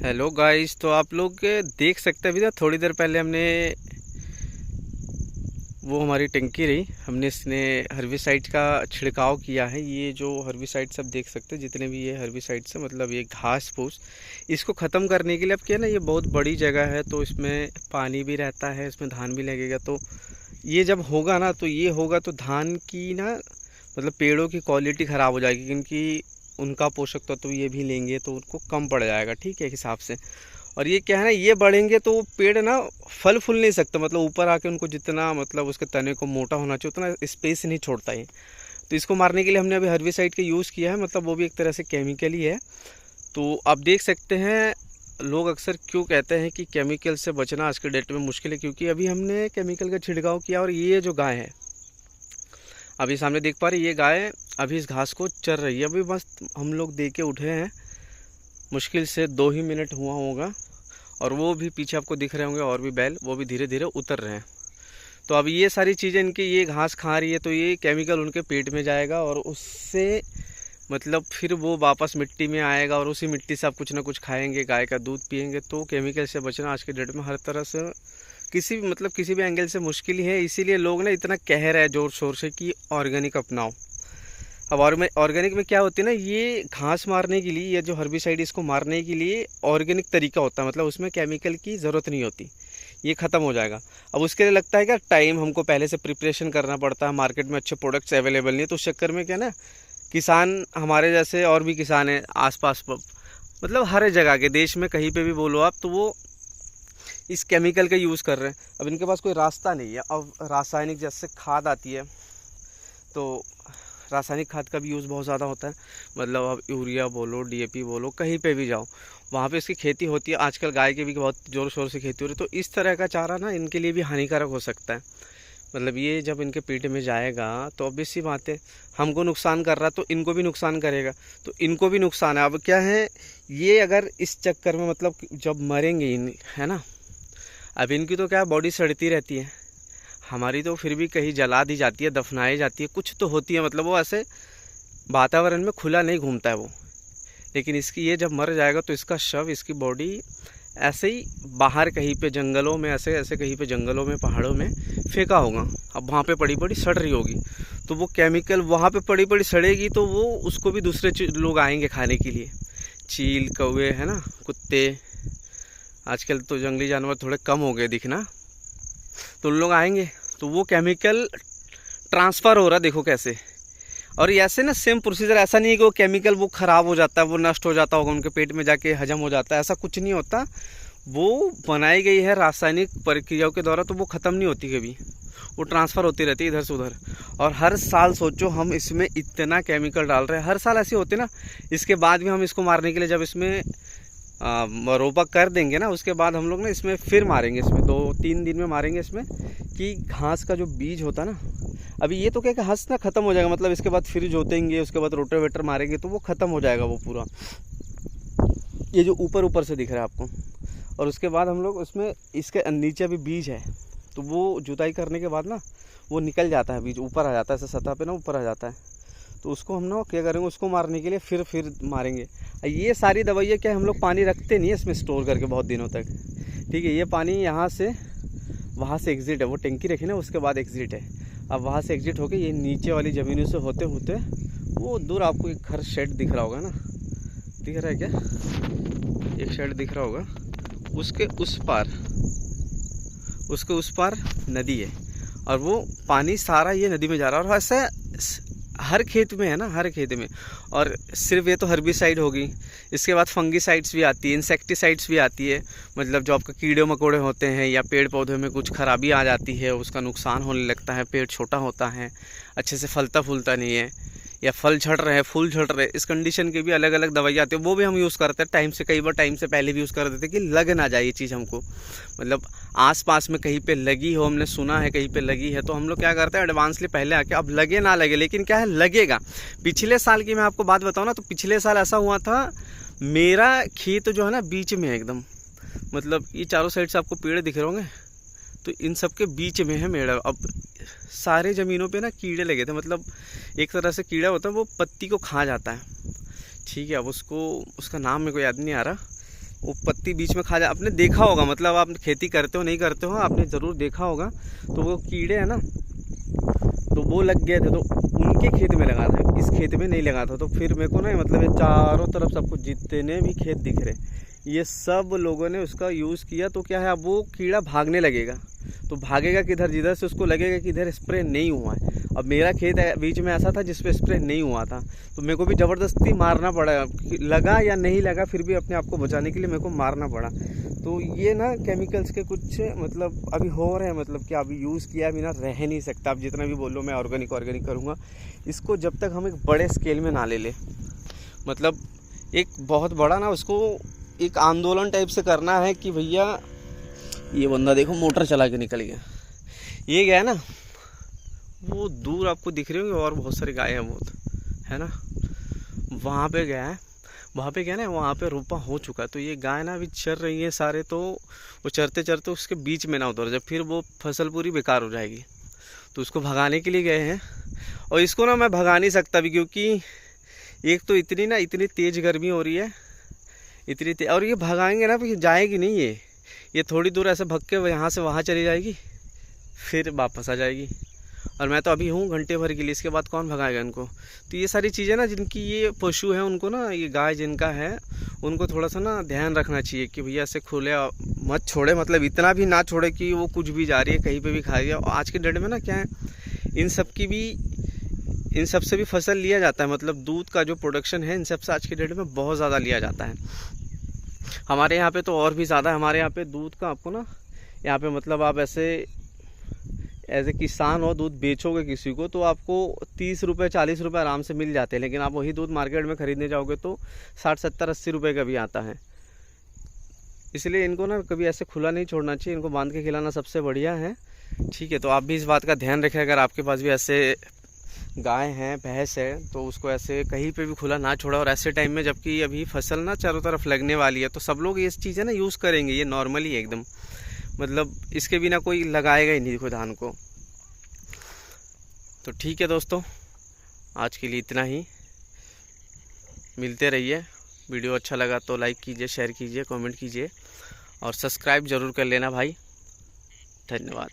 Hello guys, तो आप लोग देख सकते हैं अभी ना थोड़ी देर पहले हमने वो हमारी टंकी रही, हमने इसने हर्बिसाइड का छिड़काव किया है। ये जो हर्बिसाइड सब देख सकते हैं, जितने भी ये हर्बिसाइड से मतलब ये घास फूस इसको ख़त्म करने के लिए। अब क्या है ना, ये बहुत बड़ी जगह है तो इसमें पानी भी रहता है, इसमें धान भी लगेगा। तो ये जब होगा ना तो ये होगा तो धान की ना मतलब पेड़ों की क्वालिटी ख़राब हो जाएगी, क्योंकि उनका पोषक तत्व तो ये भी लेंगे तो उनको कम पड़ जाएगा, ठीक है, हिसाब से। और ये क्या है ना, ये बढ़ेंगे तो वो पेड़ ना फल फूल नहीं सकता, मतलब ऊपर आके उनको जितना मतलब उसके तने को मोटा होना चाहिए उतना स्पेस नहीं छोड़ता है। तो इसको मारने के लिए हमने अभी हर्बिसाइड का यूज़ किया है, मतलब वो भी एक तरह से केमिकल ही है। तो आप देख सकते हैं, लोग अक्सर क्यों कहते हैं कि केमिकल से बचना आज के डेट में मुश्किल है, क्योंकि अभी हमने केमिकल का छिड़काव किया। और ये जो गाय है अभी सामने देख पा रहे, ये गाय अभी इस घास को चर रही है। अभी बस हम लोग दे के उठे हैं, मुश्किल से 2 ही मिनट हुआ होगा। और वो भी पीछे आपको दिख रहे होंगे और भी बैल, वो भी धीरे धीरे उतर रहे हैं। तो अब ये सारी चीज़ें इनकी ये घास खा रही है तो ये केमिकल उनके पेट में जाएगा और उससे मतलब फिर वो वापस मिट्टी में आएगा और उसी मिट्टी से आप कुछ ना कुछ खाएंगे, गाय का दूध पिएंगे। तो केमिकल से बचना आज के डेट में हर तरह से किसी भी एंगल से मुश्किल ही है। इसीलिए लोग ना इतना कह रहे हैं ज़ोर शोर से कि ऑर्गेनिक अपनाओ। अब ऑर्गेनिक में क्या होती है ना, ये घास मारने के लिए, ये जो हर्बिसाइड इसको मारने के लिए ऑर्गेनिक तरीका होता है, मतलब उसमें केमिकल की ज़रूरत नहीं होती, ये ख़त्म हो जाएगा। अब उसके लिए लगता है क्या टाइम, हमको पहले से प्रिपरेशन करना पड़ता है, मार्केट में अच्छे प्रोडक्ट्स अवेलेबल नहीं है। तो उस चक्कर में क्या ना, किसान हमारे जैसे और भी किसान हैं आसपास, मतलब हर जगह के देश में कहीं पे भी बोलो आप, तो वो इस केमिकल का यूज़ कर रहे हैं। अब इनके पास कोई रास्ता नहीं है। अब रासायनिक जैसे खाद आती है तो रासायनिक खाद का भी यूज़ बहुत ज़्यादा होता है, मतलब अब यूरिया बोलो, डीएपी बोलो, कहीं पे भी जाओ वहाँ पे इसकी खेती होती है। आजकल गाय की भी बहुत ज़ोर शोर से खेती हो रही है। तो इस तरह का चारा ना इनके लिए भी हानिकारक हो सकता है। मतलब ये जब इनके पेट में जाएगा तो ऑब्वियस सी बात है, हमको नुकसान कर रहा तो इनको भी नुकसान करेगा, तो इनको भी नुकसान है। अब क्या है, ये अगर इस चक्कर में मतलब जब मरेंगे इन, है ना, अब इनकी तो क्या बॉडी सड़ती रहती है, हमारी तो फिर भी कहीं जला दी जाती है, दफनाई जाती है, कुछ तो होती है, मतलब वो ऐसे वातावरण में खुला नहीं घूमता है वो। लेकिन इसकी ये जब मर जाएगा तो इसका शव, इसकी बॉडी ऐसे ही बाहर कहीं पे जंगलों में, ऐसे ऐसे कहीं पे जंगलों में, पहाड़ों में फेंका होगा। अब वहाँ पे पड़ी पड़ी सड़ रही होगी, तो वो केमिकल वहाँ पे पड़ी पड़ी सड़ेगी, तो वो उसको भी दूसरे लोग आएंगे खाने के लिए, चील, कौवे, है ना, कुत्ते। आजकल तो जंगली जानवर थोड़े कम हो गए दिखना, तो लोग आएंगे तो वो केमिकल ट्रांसफ़र हो रहा, देखो कैसे। और ऐसे ना सेम प्रोसीजर, ऐसा नहीं है कि वो केमिकल वो ख़राब हो जाता है, वो नष्ट हो जाता होगा, उनके पेट में जाके हजम हो जाता है, ऐसा कुछ नहीं होता। वो बनाई गई है रासायनिक प्रक्रियाओं के द्वारा, तो वो ख़त्म नहीं होती कभी, वो ट्रांसफ़र होती रहती है इधर से उधर। और हर साल सोचो हम इसमें इतना केमिकल डाल रहे हैं, हर साल ऐसे होते ना। इसके बाद भी हम इसको मारने के लिए जब इसमें रोपा कर देंगे ना, उसके बाद हम लोग ना इसमें फिर मारेंगे, इसमें 2-3 दिन में मारेंगे इसमें, कि घास का जो बीज होता ना, अभी ये तो क्या घास ना ख़त्म हो जाएगा, मतलब इसके बाद फिर जोतेंगे, उसके बाद रोटावेटर मारेंगे तो वो ख़त्म हो जाएगा वो पूरा, ये जो ऊपर ऊपर से दिख रहा है आपको। और उसके बाद हम लोग उसमें, इसके नीचे भी बीज है, तो वो जुताई करने के बाद ना वो निकल जाता है, बीज ऊपर आ जाता है, ऐसे सतह पे ना ऊपर आ जाता है। तो उसको हम ना क्या करेंगे, उसको मारने के लिए फिर मारेंगे। ये सारी दवाइयाँ क्या हम लोग पानी रखते नहीं है इसमें स्टोर करके बहुत दिनों तक, ठीक है। ये पानी यहाँ से वहाँ से एग्ज़िट है, वो टंकी रखी ना उसके बाद एग्ज़िट है। अब वहाँ से एग्ज़िट होके ये नीचे वाली ज़मीनों से होते होते वो दूर आपको एक घर शेड दिख रहा होगा ना, दिख रहा है क्या, एक शेड दिख रहा होगा, उसके उस पार नदी है। और वो पानी सारा ये नदी में जा रहा है, और ऐसा हर खेत में है ना, हर खेत में। और सिर्फ ये तो हर्बिसाइड होगी, इसके बाद फंगिसाइड्स भी आती है, इंसेक्टिसाइड्स भी आती है, मतलब जो आपका कीड़े मकोड़े होते हैं या पेड़ पौधे में कुछ खराबी आ जाती है, उसका नुकसान होने लगता है, पेड़ छोटा होता है, अच्छे से फलता फूलता नहीं है, या फल झड़ रहे हैं, फूल झड़ रहे हैं, इस कंडीशन की भी अलग अलग दवाइयाँ आती है, वो भी हम यूज़ करते हैं टाइम से, कई बार टाइम से पहले भी यूज़ कर देते हैं कि लग ना जाए ये चीज़ हमको, मतलब आसपास में कहीं पे लगी हो, हमने सुना है कहीं पे लगी है, तो हम लोग क्या करते हैं एडवांसली पहले आके, अब लगे ना लगे, लेकिन क्या है लगेगा। पिछले साल की मैं आपको बात बताऊँ ना, तो पिछले साल ऐसा हुआ था, मेरा खेत जो है ना बीच में है एकदम, मतलब ये चारों साइड से आपको पेड़ दिख रहे होंगे, तो इन सब के बीच में है मेरा। अब सारे ज़मीनों पे ना कीड़े लगे थे, मतलब एक तरह से कीड़ा होता है वो पत्ती को खा जाता है, ठीक है। अब उसको, उसका नाम मेरे को याद नहीं आ रहा, वो पत्ती बीच में खा जा। आपने देखा होगा, मतलब आप खेती करते हो नहीं करते हो, आपने ज़रूर देखा होगा। तो वो कीड़े हैं ना, तो वो लग गए थे, तो उनके खेत में लगा था, इस खेत में नहीं लगा था। तो फिर मेरे को ना मतलब ये चारों तरफ सबको जितने भी खेत दिख रहे, ये सब लोगों ने उसका यूज़ किया। तो क्या है, अब वो कीड़ा भागने लगेगा, तो भागेगा किधर, जिधर से उसको लगेगा कि इधर स्प्रे नहीं हुआ है। अब मेरा खेत बीच में ऐसा था जिस पे स्प्रे नहीं हुआ था, तो मेरे को भी ज़बरदस्ती मारना पड़ा, लगा या नहीं लगा फिर भी अपने आप को बचाने के लिए मेरे को मारना पड़ा। तो ये ना केमिकल्स के कुछ मतलब अभी हो रहे हैं, मतलब कि अभी यूज़ किया बिना रह नहीं सकता। आप जितना भी बोलो मैं ऑर्गेनिक ऑर्गेनिक करूँगा, इसको जब तक हम एक बड़े स्केल में ना ले ले, मतलब एक बहुत बड़ा ना उसको एक आंदोलन टाइप से करना है कि भैया, ये बंदा देखो मोटर चला के निकल गया, ये गया ना, वो दूर आपको दिख रही होंगी और बहुत सारी गायें हैं बहुत, है ना, वहाँ पे गया है, वहाँ पे क्या ना, वहाँ पे रोपा हो चुका है। तो ये गाय ना अभी चर रही है सारे, तो वो चरते चरते उसके बीच में ना उतर जाए, फिर वो फसल पूरी बेकार हो जाएगी। तो उसको भगाने के लिए गए हैं, और इसको ना मैं भगा नहीं सकता भी, क्योंकि एक तो इतनी तेज़ गर्मी हो रही है, और ये भगाएंगे ना फिर जाएगी नहीं, ये थोड़ी दूर ऐसे भग के यहाँ से वहाँ चली जाएगी, फिर वापस आ जाएगी। और मैं तो अभी हूँ घंटे भर के लिए, इसके बाद कौन भगाएगा इनको। तो ये सारी चीज़ें ना, जिनकी ये पशु है उनको ना, ये गाय जिनका है उनको थोड़ा सा ना ध्यान रखना चाहिए कि भैया ऐसे खुले मत छोड़े, मतलब इतना भी ना छोड़े कि वो कुछ भी जा रही है कहीं पे भी खा रही है। और आज के डेट में ना क्या है, इन सब से भी फसल लिया जाता है, मतलब दूध का जो प्रोडक्शन है इन सब से आज के डेट में बहुत ज़्यादा लिया जाता है। हमारे यहाँ पे तो और भी ज़्यादा है। हमारे यहाँ पे दूध का आपको ना, यहाँ पे मतलब आप ऐसे एज ए किसान हो, दूध बेचोगे किसी को तो आपको 30 रुपये 40 रुपये आराम से मिल जाते हैं। लेकिन आप वही दूध मार्केट में ख़रीदने जाओगे तो 60 70 80 रुपये का भी आता है। इसलिए इनको ना कभी ऐसे खुला नहीं छोड़ना चाहिए, इनको बांध के खिलाना सबसे बढ़िया है। ठीक है, तो आप भी इस बात का ध्यान रखें, अगर आपके पास भी ऐसे गाय हैं भैंस है तो उसको ऐसे कहीं पे भी खुला ना छोड़ा। और ऐसे टाइम में जबकि अभी फसल ना चारों तरफ लगने वाली है, तो सब लोग ये चीज़ें ना यूज़ करेंगे, ये नॉर्मली एकदम, मतलब इसके बिना कोई लगाएगा ही नहीं देखो धान को। तो ठीक है दोस्तों, आज के लिए इतना ही, मिलते रहिए। वीडियो अच्छा लगा तो लाइक कीजिए, शेयर कीजिए, कमेंट कीजिए और सब्सक्राइब ज़रूर कर लेना भाई। धन्यवाद।